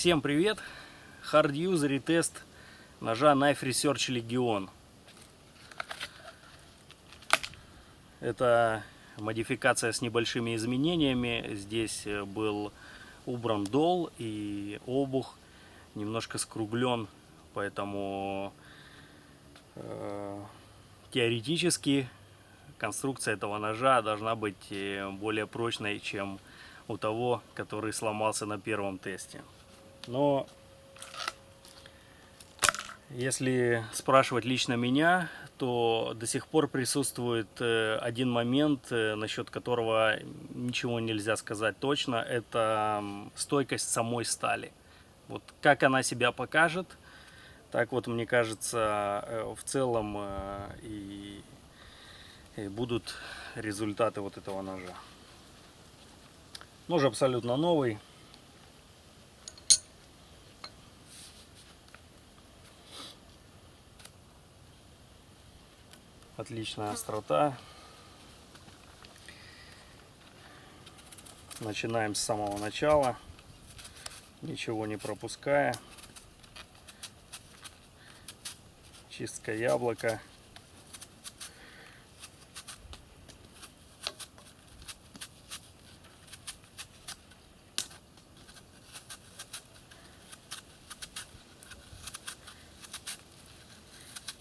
Всем привет! Hard User и тест ножа Knife Research Legion. Это модификация с небольшими изменениями. Здесь был убран дол и обух немножко скруглен, поэтому теоретически конструкция этого ножа должна быть более прочной, чем у того, который сломался на первом тесте. Но если спрашивать лично меня, то до сих пор присутствует один момент, насчет которого ничего нельзя сказать точно. Это стойкость самой стали. Вот как она себя покажет, так вот, мне кажется, в целом и будут результаты вот этого ножа. Нож абсолютно новый. Отличная острота. Начинаем с самого начала, ничего не пропуская. Чистка яблока.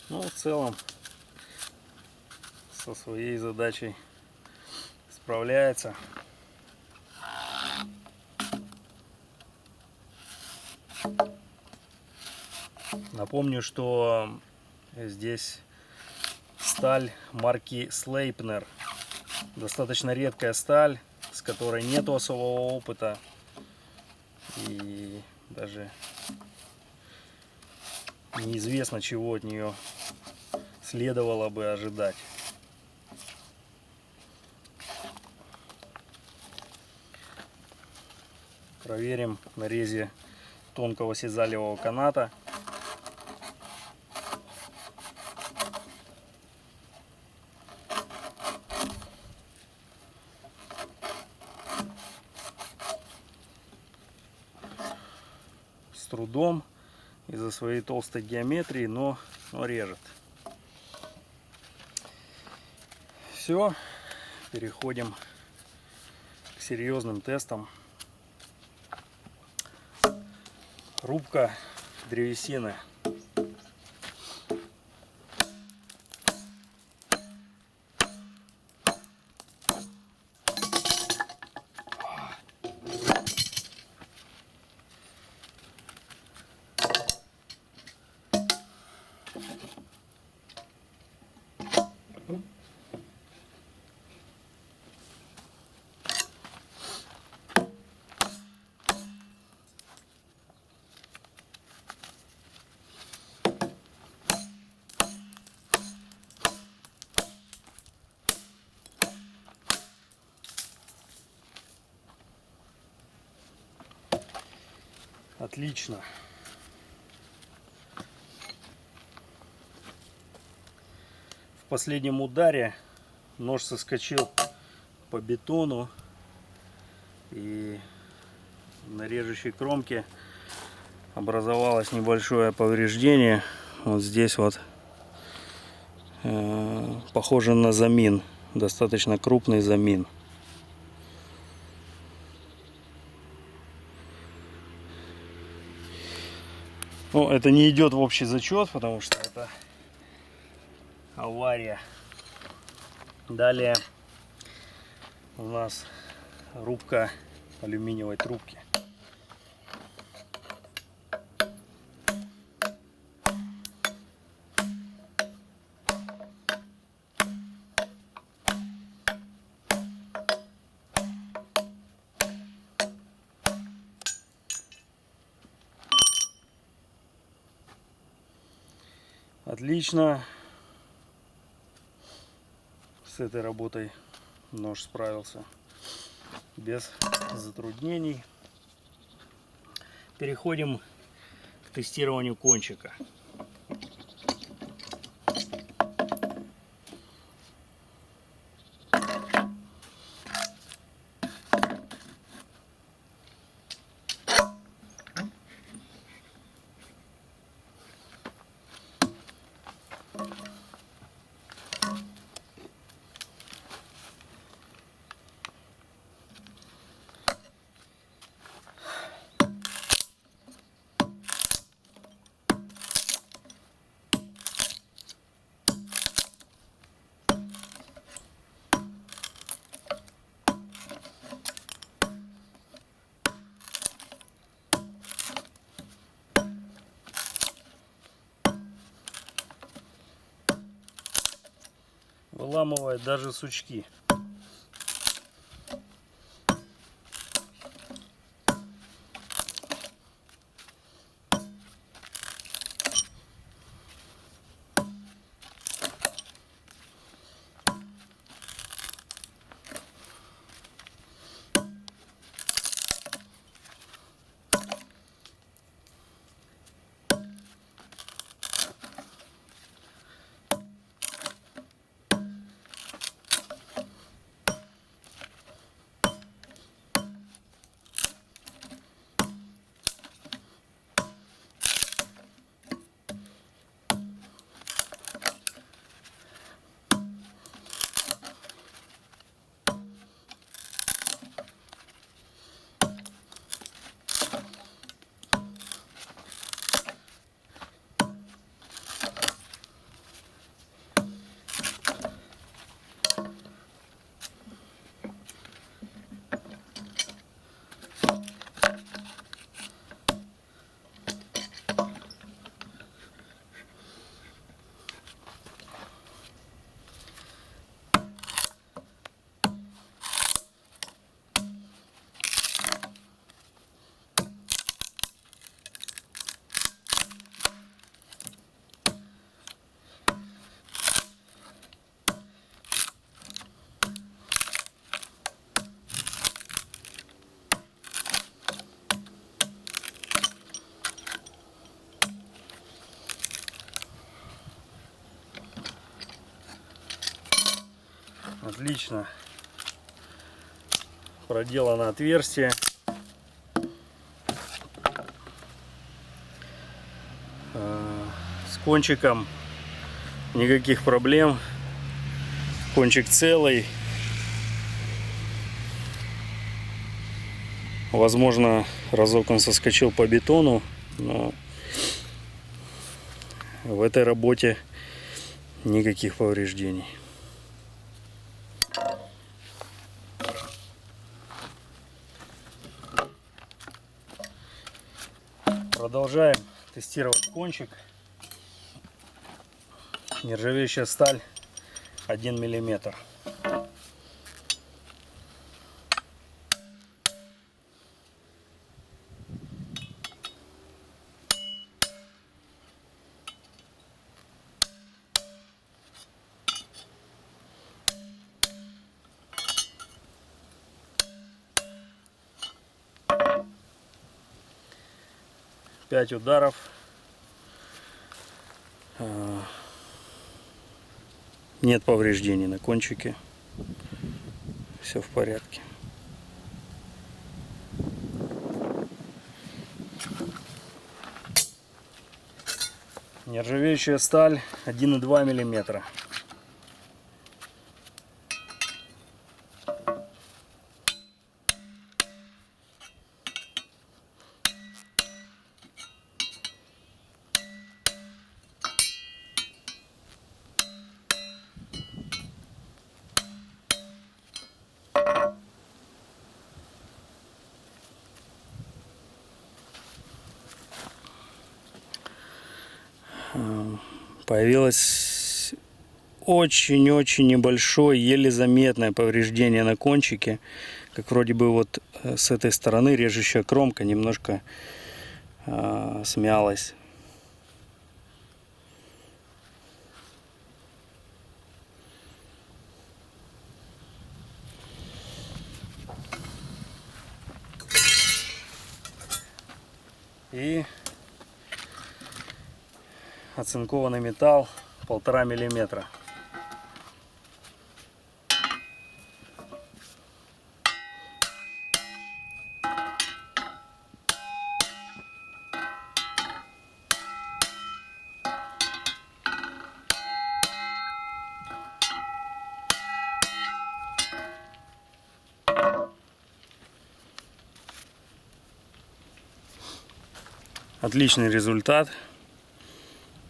Ну, в целом, со своей задачей справляется. Напомню, что здесь сталь марки Sleipner. Достаточно редкая сталь, с которой нету особого опыта. И даже неизвестно, чего от нее следовало бы ожидать. Проверим на резе тонкого сизалевого каната. С трудом из-за своей толстой геометрии, но режет. Все, переходим к серьезным тестам. Рубка древесины. Отлично. В последнем ударе нож соскочил по бетону, и на режущей кромке образовалось небольшое повреждение. Вот здесь вот похоже на замин, достаточно крупный замин. Ну, это не идет в общий зачет, потому что это авария. Далее у нас рубка алюминиевой трубки. Отлично. С этой работой нож справился без затруднений. Переходим к тестированию кончика. выламывает даже сучки. Отлично проделано отверстие. С кончиком никаких проблем. Кончик целый. Возможно, разок он соскочил по бетону, но в этой работе никаких повреждений. Продолжаем тестировать кончик. Нержавеющая сталь 1 миллиметр. Пять ударов. Нет повреждений на кончике. Все в порядке. Нержавеющая сталь 1,2 миллиметра. Появилось очень-очень небольшое, еле заметное повреждение на кончике. Как вроде бы вот с этой стороны режущая кромка немножко смялась. И оцинкованный металл 1,5 миллиметра. Отличный результат.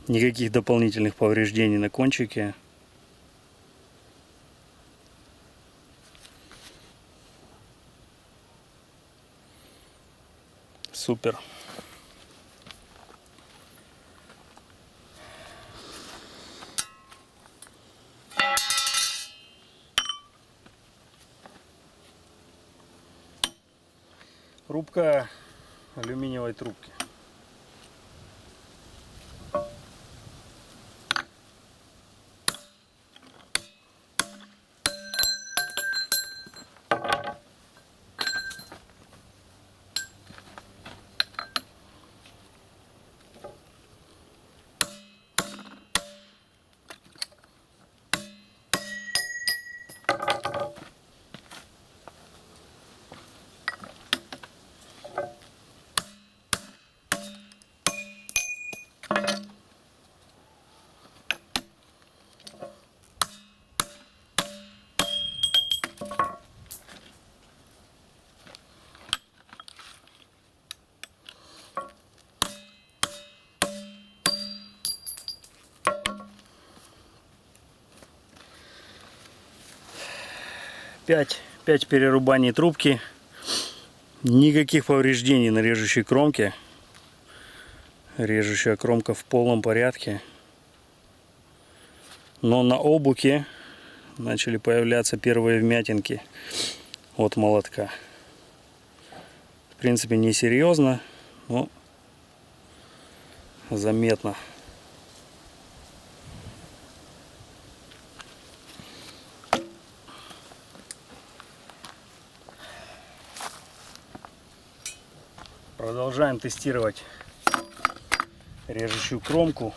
Никаких дополнительных повреждений на кончике. Супер. Рубка алюминиевой трубки. Пять перерубаний трубки, никаких повреждений на режущей кромке. Режущая кромка в полном порядке. Но на обуке начали появляться первые вмятинки от молотка. В принципе, не серьезно, но заметно. Продолжаем тестировать режущую кромку.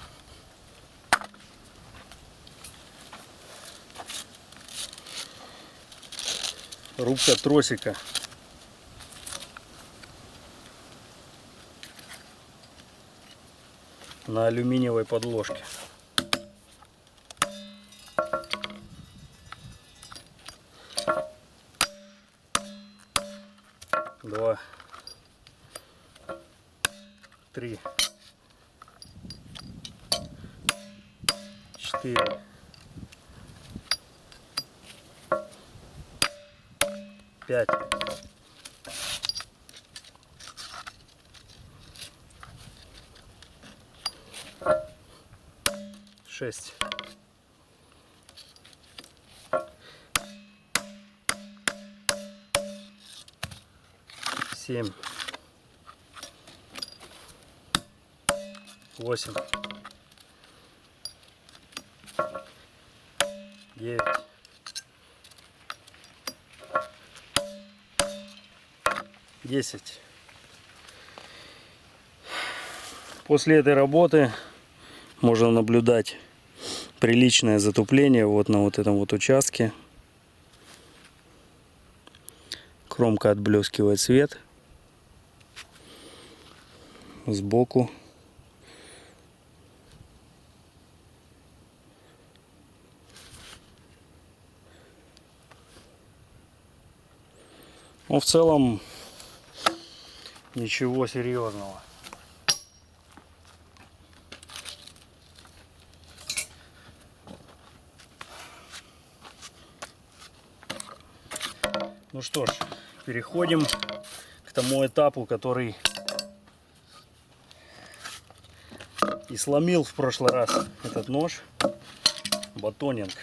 Рубка тросика. На алюминиевой подложке. Два. 3, 4, 5, 6, 7, 8, 9, 10. После этой работы можно наблюдать приличное затупление вот на вот этом вот участке. Кромка отблескивает свет. Сбоку. Но в целом ничего серьезного. Ну что ж, переходим к тому этапу, который и сломил в прошлый раз этот нож. Батонинг.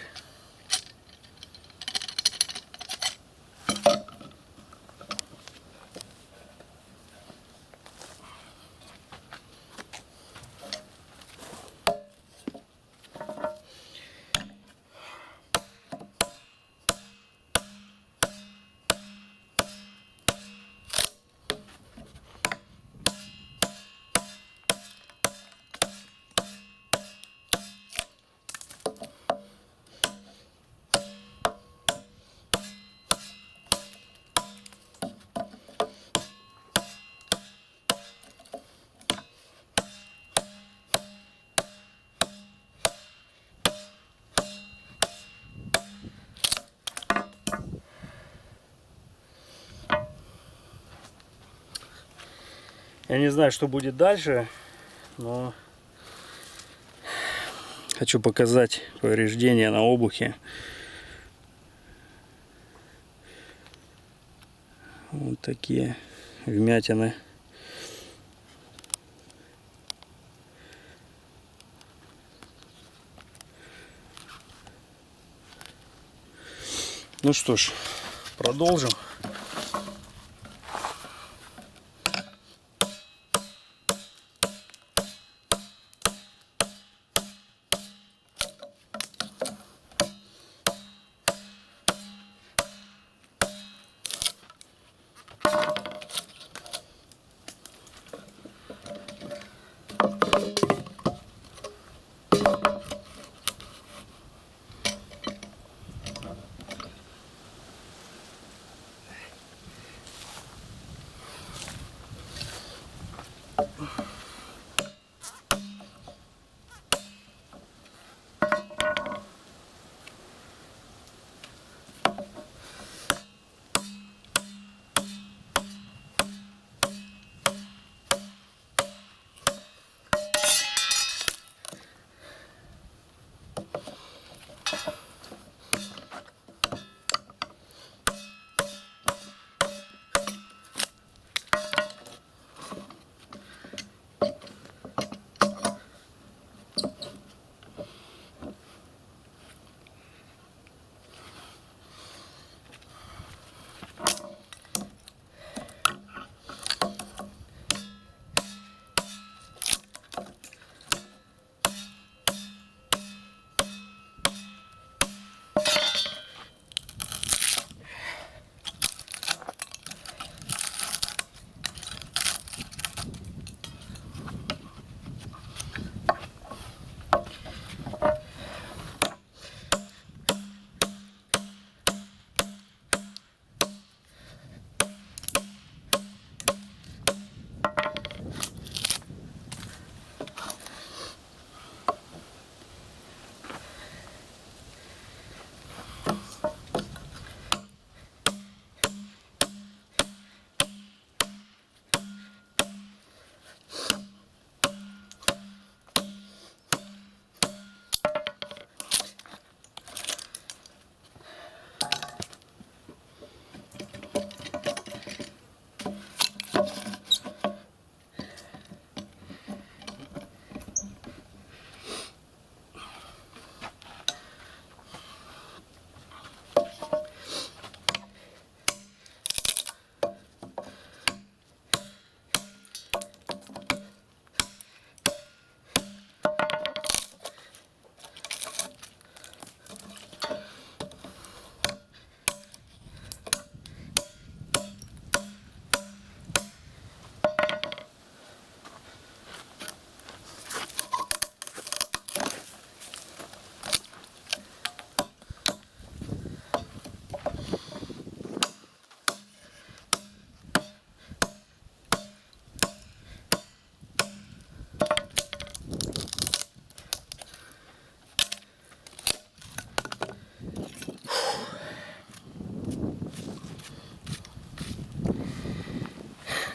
Я не знаю, что будет дальше, но хочу показать повреждения на обухе. Вот такие вмятины. Ну что ж, продолжим.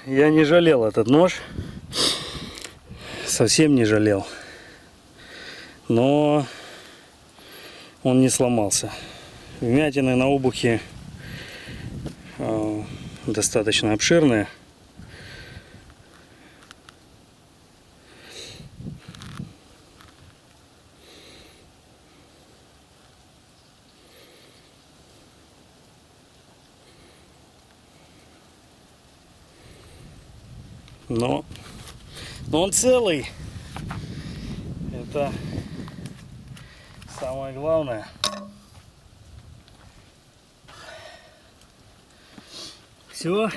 Я не жалел этот нож. Совсем не жалел. Но он не сломался. Вмятины на обухе достаточно обширные. Но он целый. Это самое главное. Все.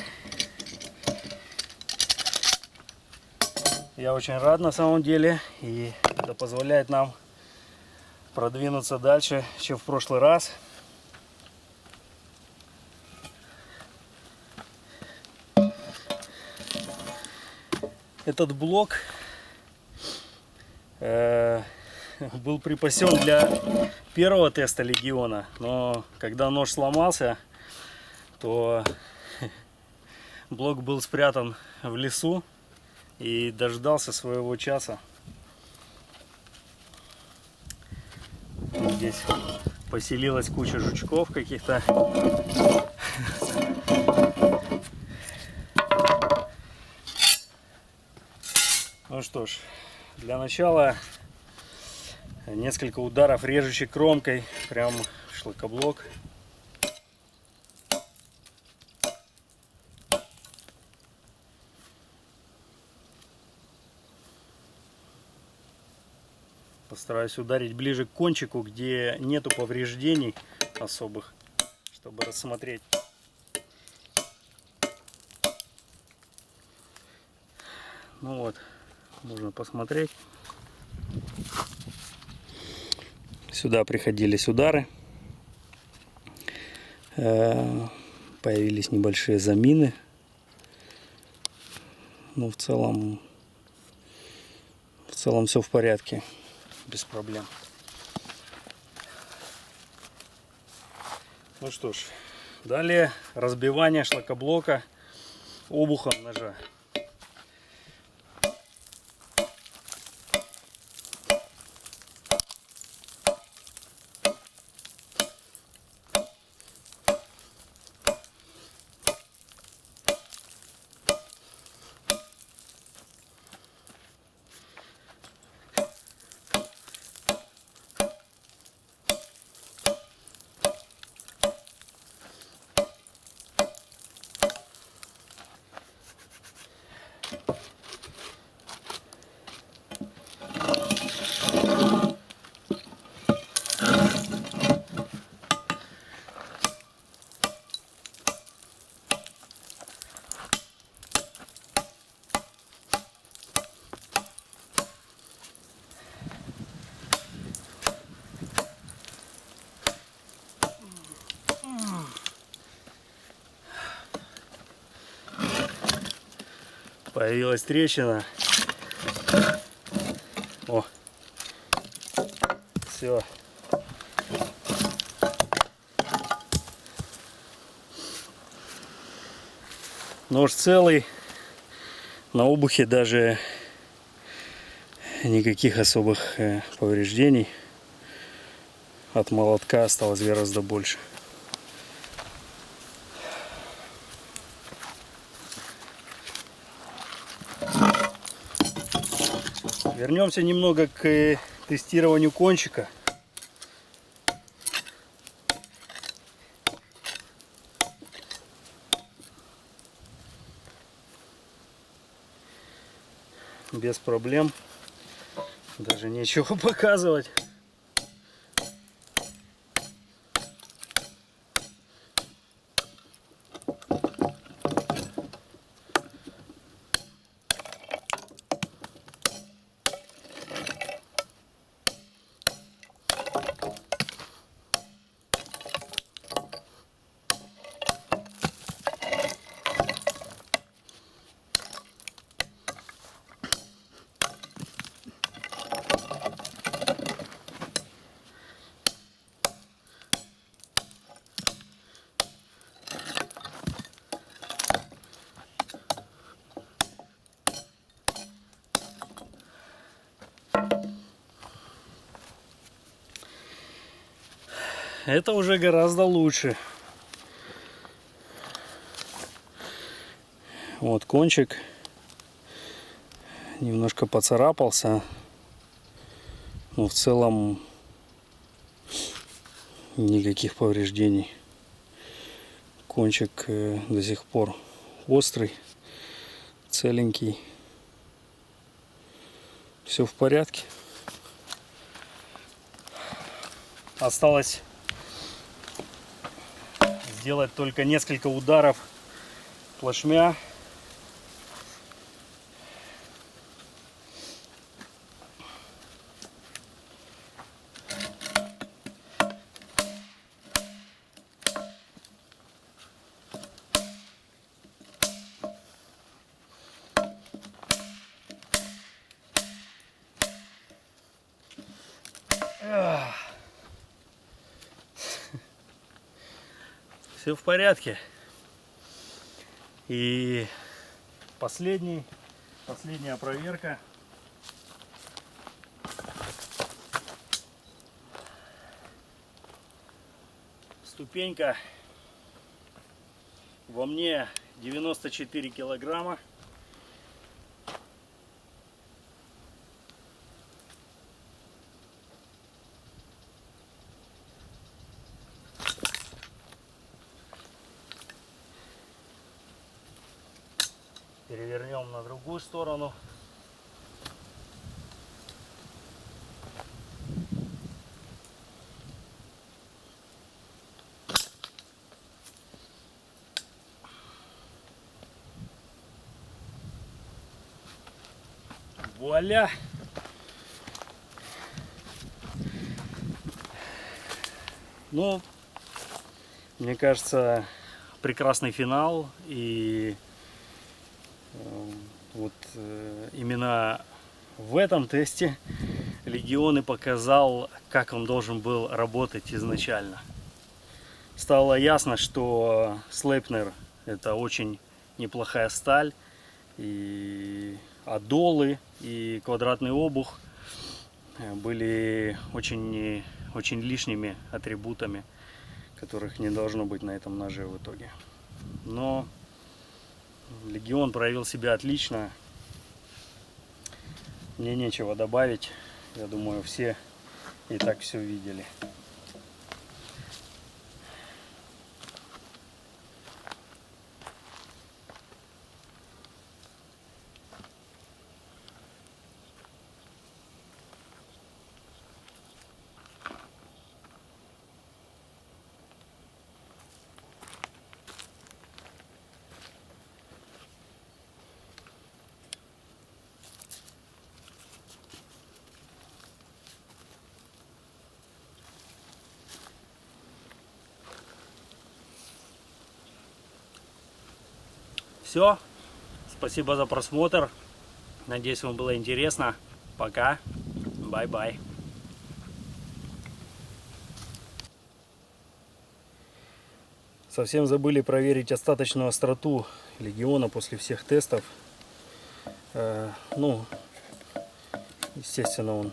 Я очень рад на самом деле. И это позволяет нам продвинуться дальше, чем в прошлый раз. Этот блок был припасен для первого теста Легиона, но когда нож сломался, то блок был спрятан в лесу и дождался своего часа. Здесь поселилась куча жучков каких-то. Ну что ж, для начала несколько ударов режущей кромкой прям в шлакоблок. Постараюсь ударить ближе к кончику, где нету повреждений особых, чтобы рассмотреть. Ну вот. Можно посмотреть. Сюда приходились удары. Появились небольшие замины. Но в целом все в порядке. Без проблем. Ну что ж. Далее разбивание шлакоблока обухом ножа. Появилась трещина. О, все. Нож целый. На обухе даже никаких особых повреждений. От молотка осталось гораздо больше. Вернемся немного к тестированию кончика. Без проблем. Даже нечего показывать. Это уже гораздо лучше. Вот кончик немножко поцарапался, но в целом никаких повреждений. Кончик до сих пор острый, целенький. Все в порядке. Осталось сделать только несколько ударов плашмя. Все в порядке. И последняя проверка. Ступенька во мне 94 килограмма. Перевернем на другую сторону. Вуаля! Ну, мне кажется, прекрасный финал. И вот именно в этом тесте Легион и показал, как он должен был работать изначально. Стало ясно, что Sleipner это очень неплохая сталь, и адолы и квадратный обух были очень лишними атрибутами, которых не должно быть на этом ноже в итоге. Но Легион проявил себя отлично. Мне нечего добавить. Я думаю, все и так все видели. Все. Спасибо за просмотр. Надеюсь, вам было интересно. Пока. Бай-бай. Совсем забыли проверить остаточную остроту Легиона после всех тестов. Ну, естественно, он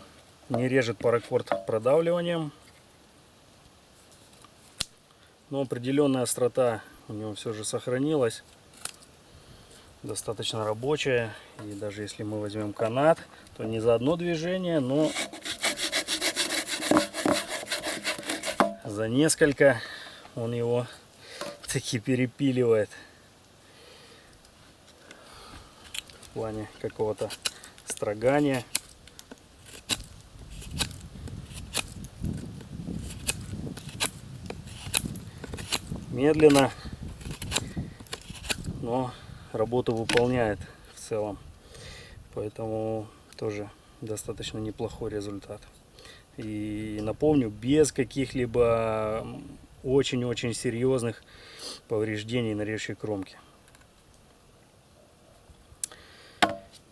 не режет паракорд продавливанием. Но определенная острота у него все же сохранилась. Достаточно рабочая. И даже если мы возьмем канат, то не за одно движение, но за несколько он его таки перепиливает в плане какого-то строгания. Медленно, но работу выполняет в целом, поэтому тоже достаточно неплохой результат. И напомню, без каких-либо очень-очень серьезных повреждений на режущей кромке.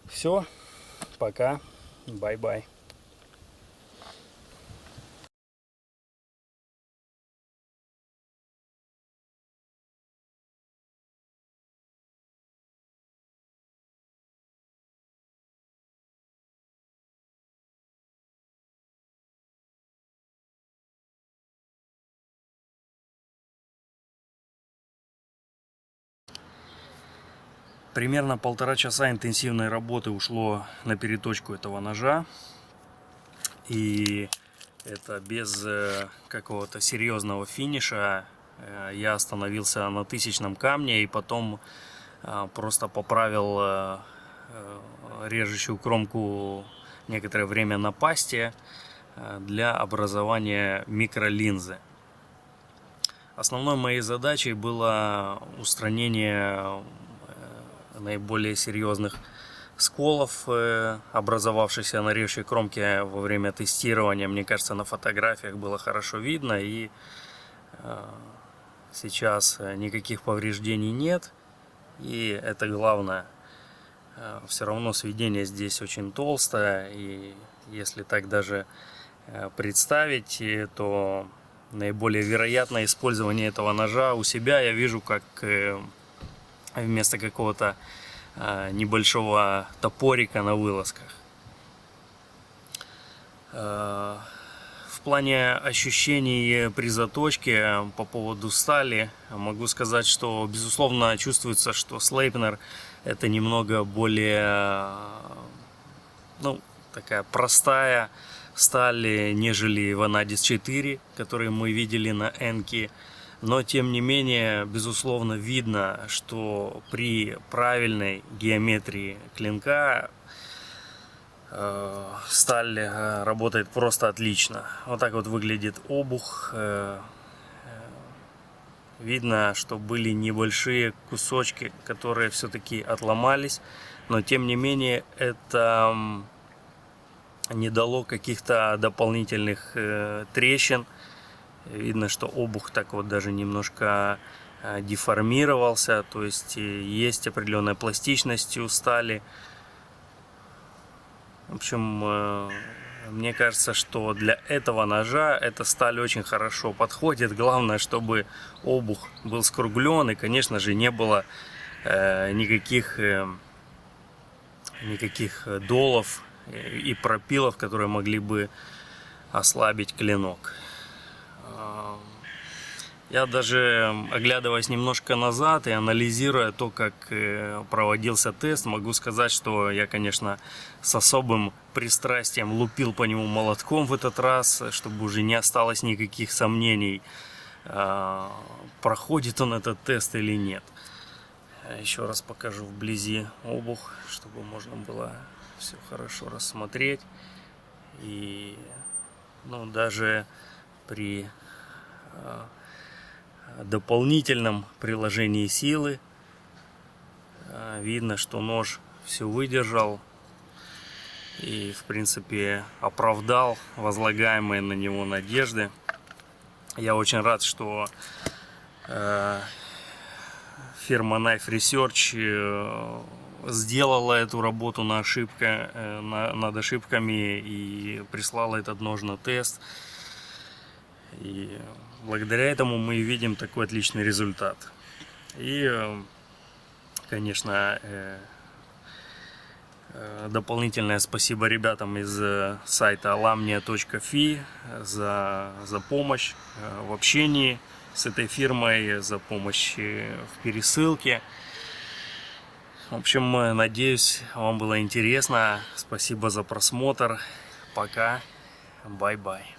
Все, пока, бай-бай. Примерно 1,5 часа интенсивной работы ушло на переточку этого ножа. И это без какого-то серьезного финиша. Я остановился на 1000-м камне и потом просто поправил режущую кромку некоторое время на пасте для образования микролинзы. Основной моей задачей было устранение наиболее серьезных сколов, образовавшихся на режущей кромке во время тестирования. Мне кажется, на фотографиях было хорошо видно, и сейчас никаких повреждений нет. И это главное. Все равно сведение здесь очень толстое, и если так даже представить, то наиболее вероятное использование этого ножа у себя я вижу как вместо какого-то небольшого топорика на вылазках. В плане ощущений при заточке по поводу стали могу сказать, что безусловно чувствуется, что Sleipner это немного более, такая простая сталь, нежели Vanadis 4, которые мы видели на Enki. Но тем не менее, безусловно, видно, что при правильной геометрии клинка сталь работает просто отлично. Вот так вот выглядит обух. Видно, что были небольшие кусочки, которые все-таки отломались. Но тем не менее, это не дало каких-то дополнительных трещин. Видно, что обух так вот даже немножко деформировался. То есть есть определенная пластичность у стали. В общем, мне кажется, что для этого ножа эта сталь очень хорошо подходит. Главное, чтобы обух был скруглен и, конечно же, не было никаких долов и пропилов, которые могли бы ослабить клинок. Я даже, оглядываясь немножко назад и анализируя то, как проводился тест, могу сказать, что я, конечно, с особым пристрастием лупил по нему молотком в этот раз, чтобы уже не осталось никаких сомнений, проходит он этот тест или нет. Еще раз покажу вблизи обух, чтобы можно было все хорошо рассмотреть. И даже при дополнительном приложении силы видно, что нож все выдержал и, в принципе, оправдал возлагаемые на него надежды. Я очень рад, что фирма Knife Research сделала эту работу над ошибками и прислала этот нож на тест. И благодаря этому мы видим такой отличный результат. И, конечно, дополнительное спасибо ребятам из сайта alamnia.fi за помощь в общении с этой фирмой, за помощь в пересылке. В общем, надеюсь, вам было интересно. Спасибо за просмотр. Пока. Бай-бай.